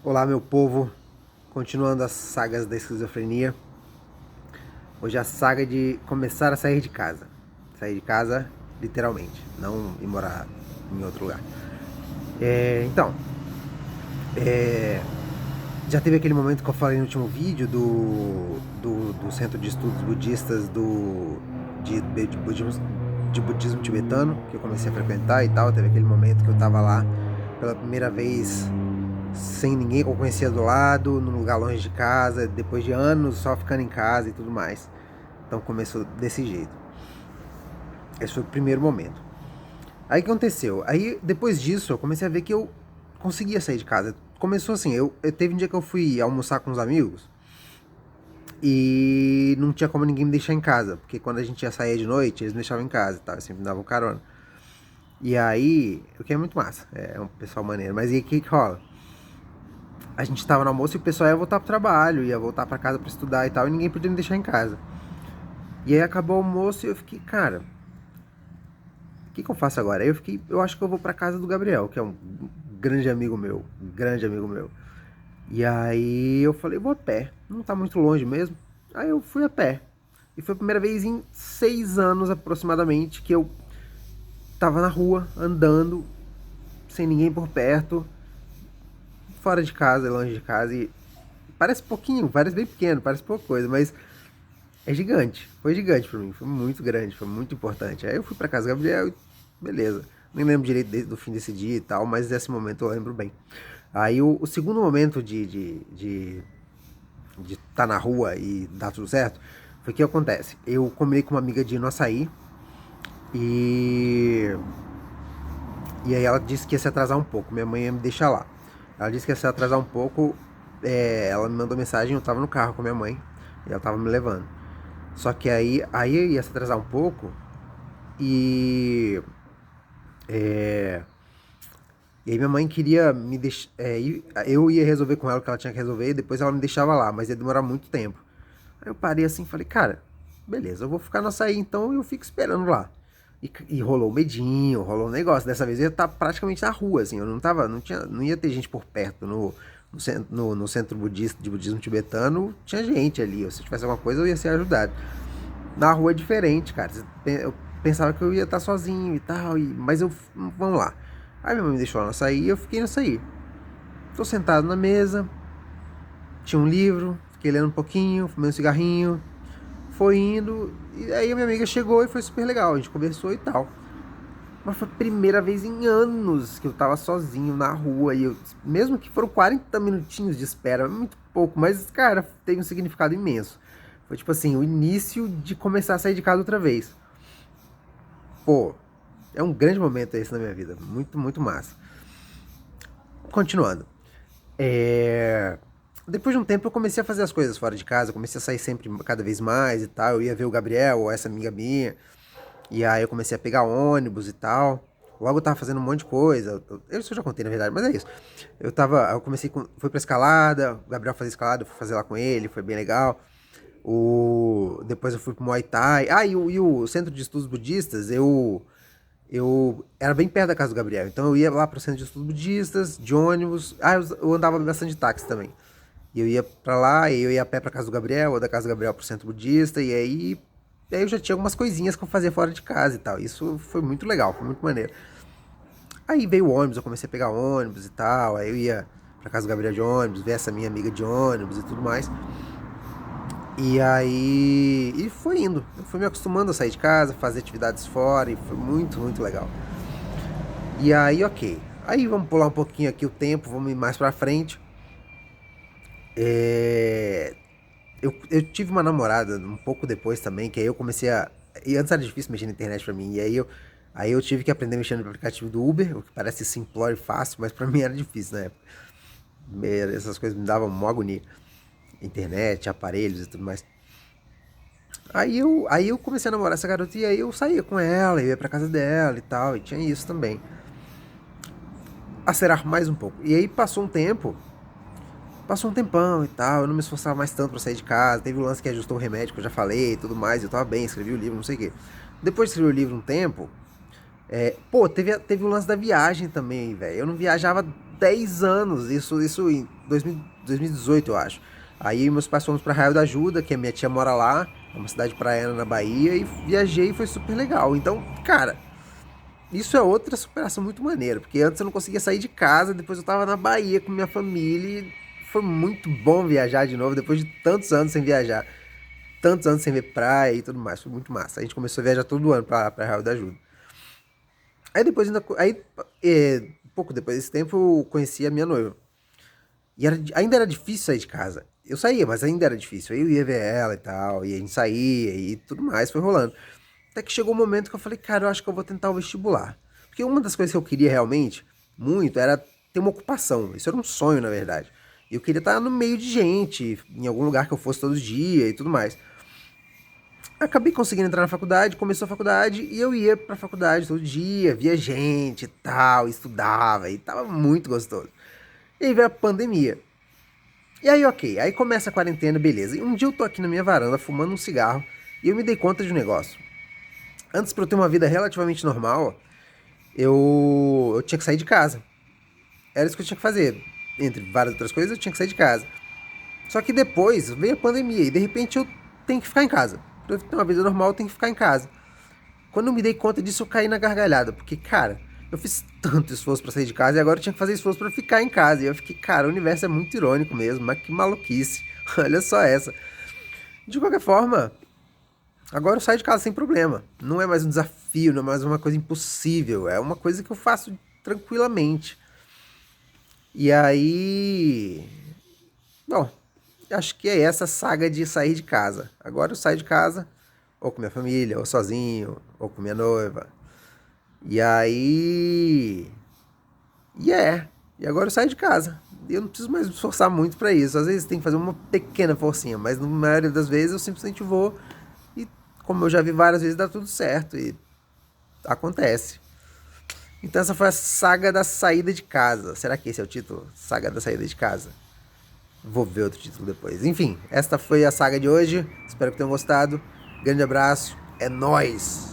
Olá, meu povo, continuando as sagas da esquizofrenia. Hoje é a saga de começar a sair de casa. Sair de casa, literalmente, não ir morar em outro lugar. Então, já teve aquele momento que eu falei no último vídeo do Centro de Estudos Budistas de budismo tibetano, que eu comecei a frequentar e tal. Teve aquele momento que eu tava lá pela primeira vez sem ninguém que eu conhecia do lado, num lugar longe de casa, depois de anos só ficando em casa e tudo mais. Então começou desse jeito. Esse foi o primeiro momento. Aí o que aconteceu? Aí depois disso eu comecei a ver que eu conseguia sair de casa. Começou assim, teve um dia que eu fui almoçar com uns amigos e não tinha como ninguém me deixar em casa, porque quando a gente ia sair de noite, eles me deixavam em casa e tal, eu sempre me davam carona. E aí, o que é muito massa, é um pessoal maneiro. Mas e aí o que rola? A gente tava no almoço e o pessoal ia voltar pro trabalho, ia voltar pra casa pra estudar e tal, e ninguém podia me deixar em casa. E aí acabou o almoço e eu fiquei, cara, o que eu faço agora? Aí eu acho que eu vou pra casa do Gabriel, que é um grande amigo meu, grande amigo meu. E aí eu falei, vou a pé, não tá muito longe mesmo. Aí eu fui a pé. E foi a primeira vez em 6 anos aproximadamente que eu tava na rua, andando, sem ninguém por perto, fora de casa, longe de casa. E parece pouquinho, parece bem pequeno, parece pouca coisa, mas é gigante. Foi gigante pra mim, foi muito grande, foi muito importante. Aí eu fui pra casa do Gabriel e beleza. Nem lembro direito do fim desse dia e tal, mas desse momento eu lembro bem. Aí o segundo momento de estar na rua e dar tudo certo foi o que acontece. Eu combinei com uma amiga de ir no açaí e. E aí ela disse que ia se atrasar um pouco. Minha mãe ia me deixar lá. Ela disse que ia se atrasar um pouco. Ela me mandou mensagem, eu tava no carro com minha mãe e ela tava me levando. Só que aí eu ia se atrasar um pouco e. É, e aí minha mãe queria me deixar. Eu ia resolver com ela o que ela tinha que resolver e depois ela me deixava lá, mas ia demorar muito tempo. Aí eu parei assim e falei, cara, beleza, eu vou ficar no açaí então e eu fico esperando lá. E rolou o medinho, rolou um negócio. Dessa vez eu ia estar praticamente na rua, assim, eu não tava, não ia ter gente por perto. No centro budista, de budismo tibetano, tinha gente ali. Se tivesse alguma coisa, eu ia ser ajudado. Na rua é diferente, cara. Eu pensava que eu ia estar sozinho e tal, mas vamos lá. Aí minha mãe me deixou lá no açaí e eu fiquei no açaí. Tô sentado na mesa, tinha um livro, fiquei lendo um pouquinho, fumei um cigarrinho, foi indo, e aí a minha amiga chegou e foi super legal, a gente conversou e tal. Mas foi a primeira vez em anos que eu tava sozinho na rua, e mesmo que foram 40 minutinhos de espera, muito pouco, mas cara, teve um significado imenso. Foi tipo assim, o início de começar a sair de casa outra vez. Pô, é um grande momento esse na minha vida, muito, muito massa. Continuando. É... Depois de um tempo eu comecei a fazer as coisas fora de casa, comecei a sair sempre cada vez mais e tal. Eu ia ver o Gabriel ou essa amiga minha, e aí eu comecei a pegar ônibus e tal. Logo eu tava fazendo um monte de coisa. Isso eu já contei na verdade, mas é isso. Eu comecei fui pra escalada, o Gabriel fazia escalada, eu fui fazer lá com ele, foi bem legal. Depois eu fui pro Muay Thai. E o Centro de Estudos Budistas, eu era bem perto da casa do Gabriel, então eu ia lá pro Centro de Estudos Budistas, de ônibus. Eu andava bastante de táxi também. E eu ia pra lá, e eu ia a pé pra casa do Gabriel, ou da casa do Gabriel pro Centro Budista, e aí eu já tinha algumas coisinhas que eu fazia fora de casa e tal. Isso foi muito legal, foi muito maneiro. Aí veio o ônibus, eu comecei a pegar ônibus e tal, aí eu ia pra casa do Gabriel de ônibus, ver essa minha amiga de ônibus e tudo mais. E aí. E foi indo. Eu fui me acostumando a sair de casa, fazer atividades fora, e foi muito, muito legal. E aí, ok. Aí vamos pular um pouquinho aqui o tempo, vamos ir mais pra frente. É... eu tive uma namorada um pouco depois também, que aí eu comecei a. E antes era difícil mexer na internet pra mim, e aí eu tive que aprender a mexer no aplicativo do Uber, o que parece simplório e fácil, mas pra mim era difícil na época. Essas coisas me davam mó agonia. Internet, aparelhos e tudo mais. Aí eu comecei a namorar essa garota e aí eu saía com ela, eu ia pra casa dela e tal, e tinha isso também. Acelerar mais um pouco. E aí passou um tempão e tal, eu não me esforçava mais tanto pra sair de casa, teve o lance que ajustou o remédio que eu já falei e tudo mais, eu tava bem, escrevi o livro, não sei o quê. Depois de escrever o livro um tempo, teve o lance da viagem também, velho. Eu não viajava 10 anos, isso em 2018, eu acho. Aí meus pais fomos pra Arraial da Ajuda, que a minha tia mora lá, é uma cidade praiana na Bahia, e viajei e foi super legal. Então, cara, isso é outra superação muito maneira, porque antes eu não conseguia sair de casa, depois eu tava na Bahia com minha família e foi muito bom viajar de novo, depois de tantos anos sem viajar, tantos anos sem ver praia e tudo mais, foi muito massa. A gente começou a viajar todo ano pra Arraial da Ajuda. Aí depois ainda, pouco depois desse tempo eu conheci a minha noiva. E ainda era difícil sair de casa. Eu saía, mas ainda era difícil. Aí eu ia ver ela e tal, e a gente saía e tudo mais, foi rolando. Até que chegou um momento que eu falei, cara, eu acho que eu vou tentar o vestibular. Porque uma das coisas que eu queria realmente, muito, era ter uma ocupação. Isso era um sonho, na verdade. E eu queria estar no meio de gente, em algum lugar que eu fosse todo dia e tudo mais. Acabei conseguindo entrar na faculdade, começou a faculdade e eu ia pra faculdade todo dia, via gente e tal, estudava e tava muito gostoso. E aí veio a pandemia. E aí, ok, aí começa a quarentena, beleza. E um dia eu tô aqui na minha varanda fumando um cigarro e eu me dei conta de um negócio. Antes, pra eu ter uma vida relativamente normal, eu tinha que sair de casa. Era isso que eu tinha que fazer. Entre várias outras coisas, eu tinha que sair de casa. Só que depois veio a pandemia e de repente eu tenho que ficar em casa. Pra eu ter uma vida normal, eu tenho que ficar em casa. Quando eu me dei conta disso, eu caí na gargalhada. Porque, cara, eu fiz tanto esforço pra sair de casa e agora eu tinha que fazer esforço pra ficar em casa. E eu fiquei, cara, o universo é muito irônico mesmo, mas que maluquice. Olha só essa. De qualquer forma, agora eu saio de casa sem problema. Não é mais um desafio, não é mais uma coisa impossível. É uma coisa que eu faço tranquilamente. E aí. Bom, acho que é essa saga de sair de casa. Agora eu saio de casa, ou com minha família, ou sozinho, ou com minha noiva. E aí. E é. E agora eu saio de casa. E eu não preciso mais me esforçar muito pra isso. Às vezes tem que fazer uma pequena forcinha, mas na maioria das vezes eu simplesmente vou e, como eu já vi várias vezes, dá tudo certo e acontece. Então essa foi a saga da saída de casa. Será que esse é o título? Saga da saída de casa. Vou ver outro título depois. Enfim, esta foi a saga de hoje. Espero que tenham gostado. Grande abraço. É nóis!